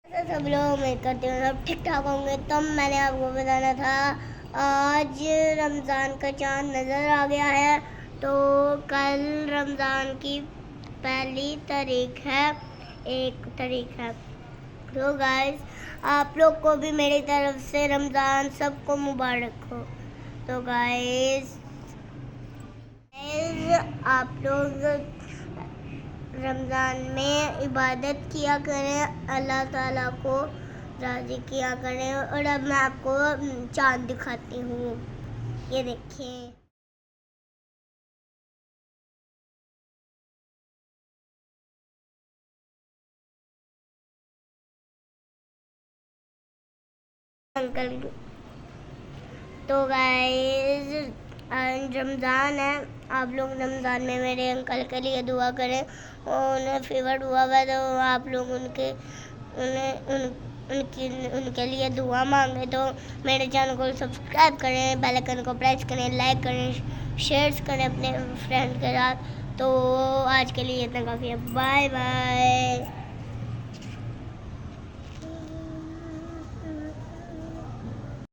सब लोग उम्मीद करते हैं सब ठीक ठाक होंगे। तो मैंने आपको बताना था आज रमज़ान का चांद नज़र आ गया है। तो कल रमज़ान की पहली तारीख है, 1 तारीख है। तो गाइस आप लोग को भी मेरी तरफ से रमज़ान सबको मुबारक हो। तो गाइस आप लोग रमज़ान में इबादत किया करें, अल्लाह ताला को राज़ी किया करें। और अब मैं आपको चाँद दिखाती हूँ, ये देखिए। अंकल तो गाइस आज रमज़ान है, आप लोग रमज़ान में मेरे अंकल के लिए दुआ करें। और उन्हें फीवर हुआ है तो आप लोग उनके लिए दुआ मांगे। तो मेरे चैनल को सब्सक्राइब करें, बेल आइकन को प्रेस करें, लाइक करें, शेयर करें अपने फ्रेंड के साथ। तो आज के लिए इतना काफ़ी है। Bye bye.